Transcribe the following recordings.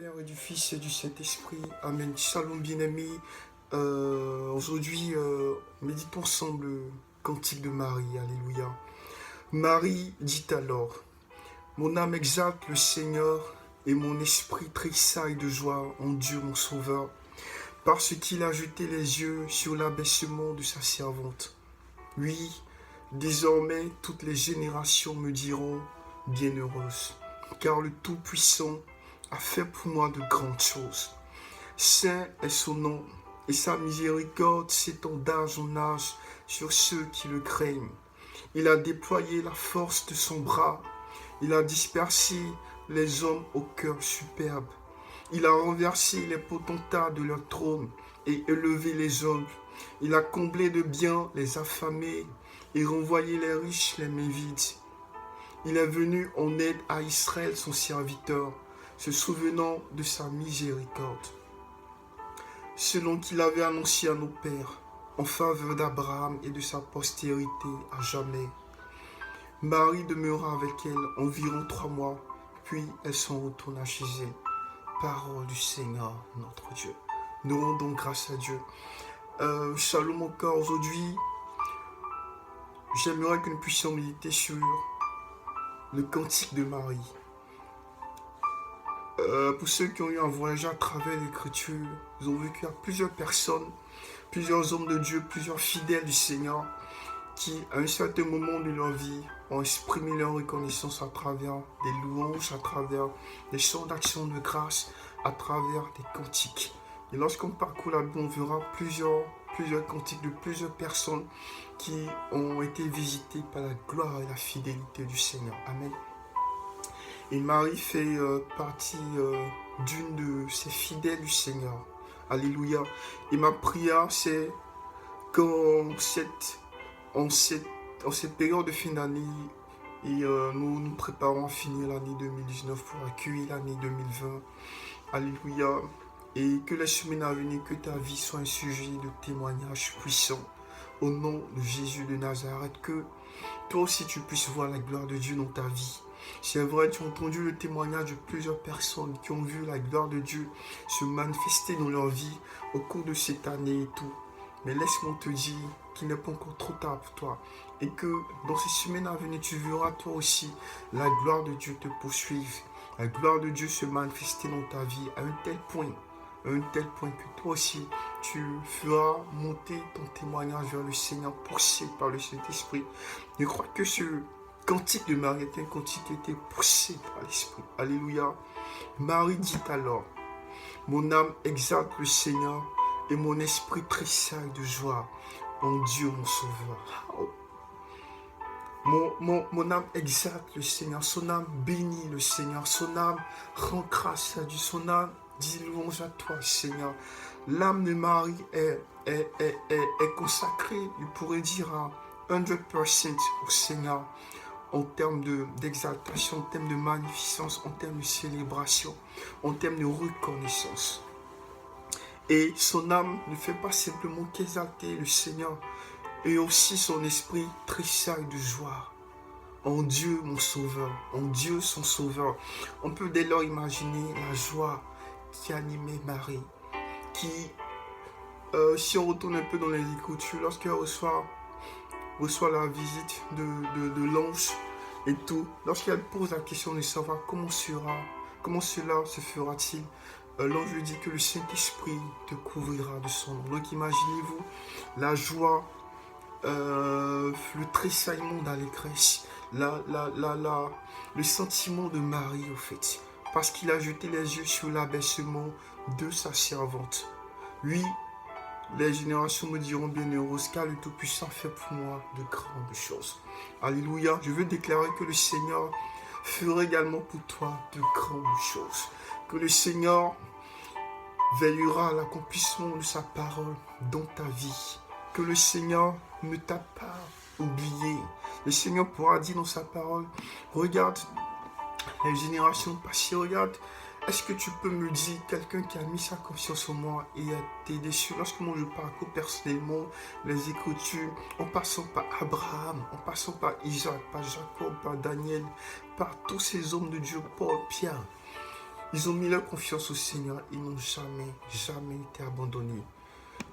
Père et du Fils et du Saint-Esprit. Amen. Shalom bien-aimés. Aujourd'hui, méditons ensemble le cantique de Marie. Alléluia. Marie dit alors, mon âme exalte le Seigneur et mon esprit tressaille de joie en Dieu mon Sauveur, parce qu'il a jeté les yeux sur l'abaissement de sa servante. Oui, désormais toutes les générations me diront bienheureuse, car le Tout-Puissant a fait pour moi de grandes choses. Saint est son nom, et sa miséricorde s'étend d'âge en âge sur ceux qui le craignent. Il a déployé la force de son bras, il a dispersé les hommes au cœur superbe. Il a renversé les potentats de leur trône et élevé les hommes. Il a comblé de biens les affamés et renvoyé les riches les mains vides. Il est venu en aide à Israël son serviteur, se souvenant de sa miséricorde, selon qu'il avait annoncé à nos pères, en faveur d'Abraham et de sa postérité à jamais. Marie demeura avec elle environ 3 mois, puis elle s'en retourna chez elle. Parole du Seigneur, notre Dieu. Nous rendons grâce à Dieu. Shalom encore. Aujourd'hui, j'aimerais que nous puissions méditer sur le cantique de Marie. Pour ceux qui ont eu un voyage à travers l'Écriture, ils ont vu qu'il y a plusieurs personnes, plusieurs hommes de Dieu, plusieurs fidèles du Seigneur qui, à un certain moment de leur vie, ont exprimé leur reconnaissance à travers des louanges, à travers des chants d'action de grâce, à travers des cantiques. Et lorsqu'on parcourt la Bible, on verra plusieurs cantiques de plusieurs personnes qui ont été visitées par la gloire et la fidélité du Seigneur. Amen. Et Marie fait partie d'une de ces fidèles du Seigneur. Alléluia. Et ma prière, c'est qu'en cette période de fin d'année, et nous nous préparons à finir l'année 2019 pour accueillir l'année 2020. Alléluia. Et que les semaines à venir, que ta vie soit un sujet de témoignage puissant. Au nom de Jésus de Nazareth, que toi aussi tu puisses voir la gloire de Dieu dans ta vie. C'est vrai, tu as entendu le témoignage de plusieurs personnes qui ont vu la gloire de Dieu se manifester dans leur vie au cours de cette année et tout. Mais laisse-moi te dire qu'il n'est pas encore trop tard pour toi. Et que dans ces semaines à venir, tu verras toi aussi la gloire de Dieu te poursuivre. La gloire de Dieu se manifester dans ta vie à un tel point que toi aussi, tu feras monter ton témoignage vers le Seigneur, poussé par le Saint-Esprit. Je crois que ce cantique de Marie est un cantique qui était poussé par l'Esprit. Alléluia. Marie dit alors, mon âme exalte le Seigneur et mon esprit tressaille de joie en Dieu mon Sauveur. Mon âme exalte le Seigneur, son âme bénit le Seigneur, son âme rend grâce à Dieu, son âme dit louange à toi, Seigneur. L'âme de Marie est consacrée, il pourrait dire à 100% au Seigneur, en termes d'exaltation, en termes de magnificence, en termes de célébration, en termes de reconnaissance. Et son âme ne fait pas simplement qu'exalter le Seigneur, et aussi son esprit tressaille de joie en Dieu mon Sauveur, en Dieu son Sauveur. On peut dès lors imaginer la joie qui animait Marie, qui, si on retourne un peu dans les Écritures, lorsqu'elle reçoit la visite de l'ange et tout, lorsqu'elle pose la question de savoir comment cela se fera-t-il, l'ange lui dit que le Saint-Esprit te couvrira de son nom. Donc imaginez-vous la joie, le tressaillement d'allégresse, le sentiment de Marie au fait, parce qu'il a jeté les yeux sur l'abaissement de sa servante. Oui, les générations me diront bienheureuse, car le Tout-Puissant fait pour moi de grandes choses. Alléluia. Je veux déclarer que le Seigneur fera également pour toi de grandes choses. Que le Seigneur veillera à l'accomplissement de sa parole dans ta vie. Que le Seigneur ne t'a pas oublié. Le Seigneur pourra dire dans sa parole, regarde les générations passées, regarde, est-ce que tu peux me dire quelqu'un qui a mis sa confiance en moi et a été déçu? Lorsque moi je parcours personnellement les Écritures, en passant par Abraham, en passant par Isaac, par Jacob, par Daniel, par tous ces hommes de Dieu, Paul, Pierre, Ils ont mis leur confiance au Seigneur. Ils n'ont jamais, jamais été abandonnés.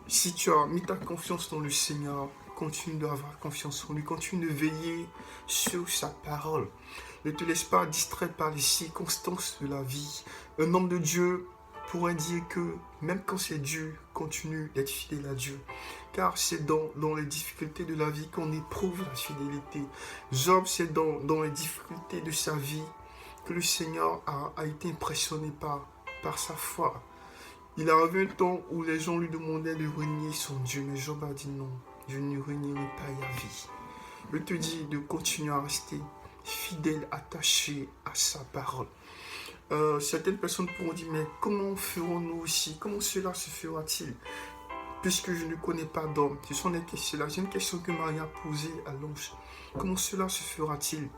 Si tu as mis ta confiance dans le Seigneur, continue d'avoir confiance en lui. Continue de veiller sur sa parole. Ne te laisse pas distraire par les circonstances de la vie. Un homme de Dieu pourrait dire que même quand c'est dur, continue d'être fidèle à Dieu. Car c'est dans les difficultés de la vie qu'on éprouve la fidélité. Job, c'est dans les difficultés de sa vie que le Seigneur a été impressionné par sa foi. Il arrive un temps où les gens lui demandaient de renier son Dieu, mais Job a dit non, je ne renierai pas Yahvé. Je te dis de continuer à rester fidèle, attaché à sa parole. Certaines personnes pourront dire, mais comment ferons-nous aussi? Comment cela se fera-t-il? Puisque je ne connais pas d'homme. Ce sont des questions là. J'ai une question que Marie a posée à l'ange. Comment cela se fera-t-il?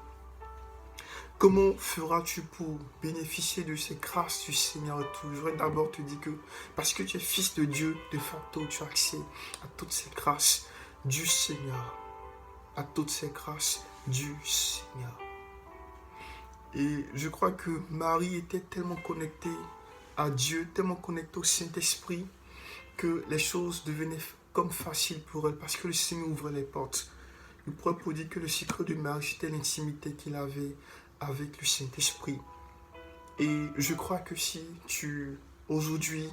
Comment feras-tu pour bénéficier de ces grâces du Seigneur et tout? Je voudrais d'abord te dire que parce que tu es fils de Dieu, de facto, tu as accès à toutes ces grâces du Seigneur. À toutes ces grâces du Seigneur. Et je crois que Marie était tellement connectée à Dieu, tellement connectée au Saint-Esprit, que les choses devenaient comme faciles pour elle, parce que le Seigneur ouvrait les portes. Le propre dit que le secret de Marie, c'était l'intimité qu'il avait avec le Saint-Esprit. Et je crois que si aujourd'hui,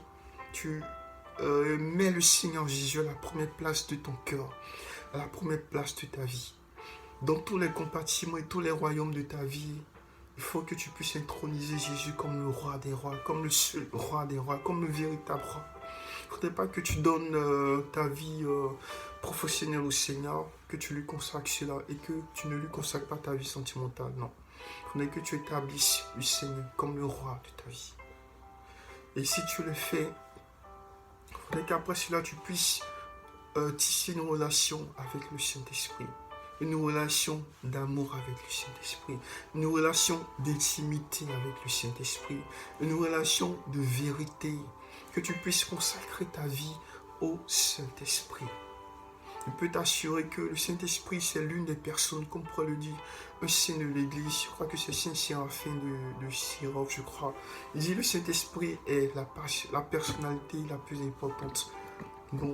tu mets le Seigneur Jésus à la première place de ton cœur, à la première place de ta vie, dans tous les compartiments et tous les royaumes de ta vie, il faut que tu puisses introniser Jésus comme le roi des rois, comme le seul roi des rois, comme le véritable roi. Il ne faudrait pas que tu donnes ta vie professionnelle au Seigneur, que tu lui consacres cela et que tu ne lui consacres pas ta vie sentimentale, non. Il faudrait que tu établisses le Seigneur comme le roi de ta vie. Et si tu le fais, il faudrait qu'après cela, tu puisses tisser une relation avec le Saint-Esprit. Une relation d'amour avec le Saint-Esprit, une relation d'intimité avec le Saint-Esprit, une relation de vérité, que tu puisses consacrer ta vie au Saint-Esprit. Je peux t'assurer que le Saint-Esprit, c'est l'une des personnes, comme pourrait le dire un saint de l'Église, je crois que c'est Saint Séraphin de Sirov, je crois. Il dit le Saint-Esprit est la personnalité la plus importante dans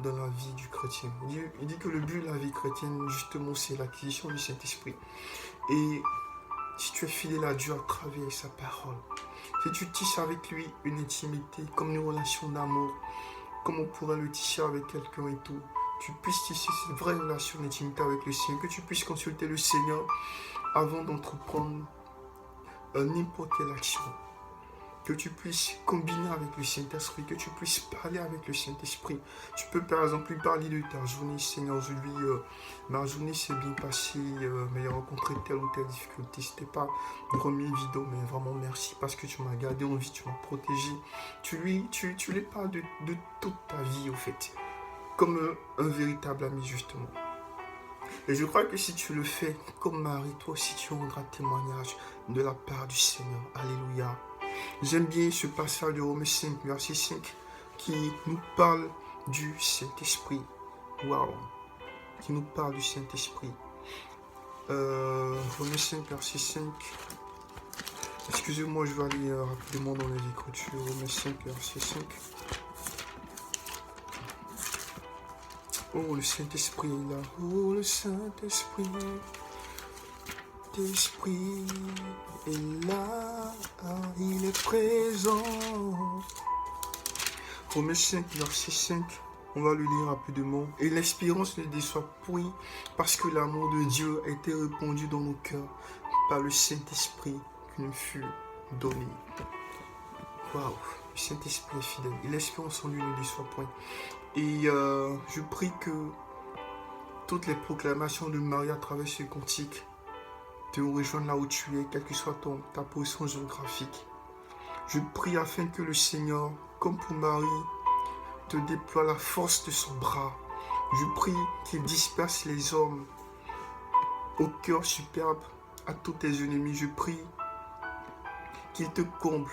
la vie du chrétien. Il dit que le but de la vie chrétienne, justement, c'est l'acquisition du Saint-Esprit. Et si tu es fidèle à Dieu à travers sa parole, si tu tisses avec lui une intimité, comme une relation d'amour, comme on pourrait le tisser avec quelqu'un et tout, tu puisses tisser cette vraie relation d'intimité avec le Seigneur, que tu puisses consulter le Seigneur avant d'entreprendre n'importe quelle action. Que tu puisses combiner avec le Saint-Esprit, que tu puisses parler avec le Saint-Esprit. Tu peux par exemple lui parler de ta journée, Seigneur, aujourd'hui, ma journée s'est bien passée, mais j'ai rencontré telle ou telle difficulté. C'était pas une première vidéo, mais vraiment merci parce que tu m'as gardé en vie, tu m'as protégé. Tu lui parles de toute ta vie, au fait, comme un véritable ami, justement. Et je crois que si tu le fais comme Marie, toi aussi tu rendras témoignage de la part du Seigneur. Alléluia. J'aime bien ce passage de Romains 5, verset 5, qui nous parle du Saint-Esprit. Waouh! Qui nous parle du Saint-Esprit. Romains 5, verset 5. Excusez-moi, je vais aller rapidement dans les Écritures. Romains 5, verset 5. Oh, le Saint-Esprit est là. Oh, le Saint-Esprit. L'Esprit est là, il est présent. Romains 5, verset 5, on va le lire rapidement. Et l'espérance ne déçoit point, parce que l'amour de Dieu a été répandu dans nos cœurs par le Saint-Esprit qui nous fut donné. Waouh, le Saint-Esprit est fidèle. Et l'espérance en lui ne déçoit point. Et je prie que toutes les proclamations de Marie à travers ce cantique te rejoindre là où tu es, quelle que soit ta position géographique. Je prie afin que le Seigneur, comme pour Marie, te déploie la force de son bras. Je prie qu'il disperse les hommes au cœur superbe à tous tes ennemis. Je prie qu'il te comble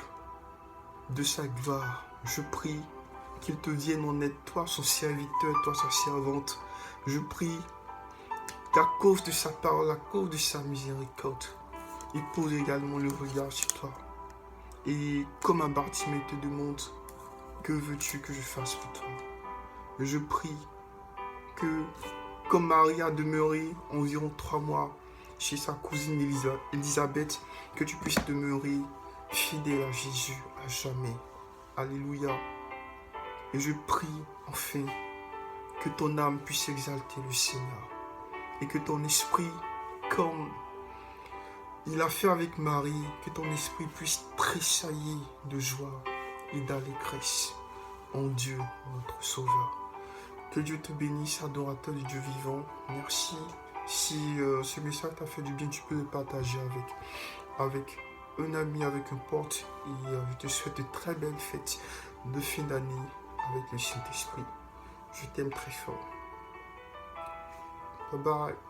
de sa gloire. Je prie qu'il te vienne en aide, toi son serviteur, toi sa servante. Je prie qu'à cause de sa parole, à cause de sa miséricorde, il pose également le regard sur toi. Et comme un Bartimée te demande, que veux-tu que je fasse pour toi? Je prie que, comme Marie a demeuré environ 3 mois chez sa cousine Elisabeth, que tu puisses demeurer fidèle à Jésus à jamais. Alléluia. Et je prie enfin que ton âme puisse exalter le Seigneur et que ton esprit, comme il a fait avec Marie, que ton esprit puisse tressaillir de joie et d'allégresse en Dieu, notre Sauveur. Que Dieu te bénisse, adorateur du Dieu vivant. Merci. Si ce message t'a fait du bien, tu peux le partager avec un ami, avec un pote. Et je te souhaite de très belles fêtes de fin d'année avec le Saint-Esprit. Je t'aime très fort. Bye bye.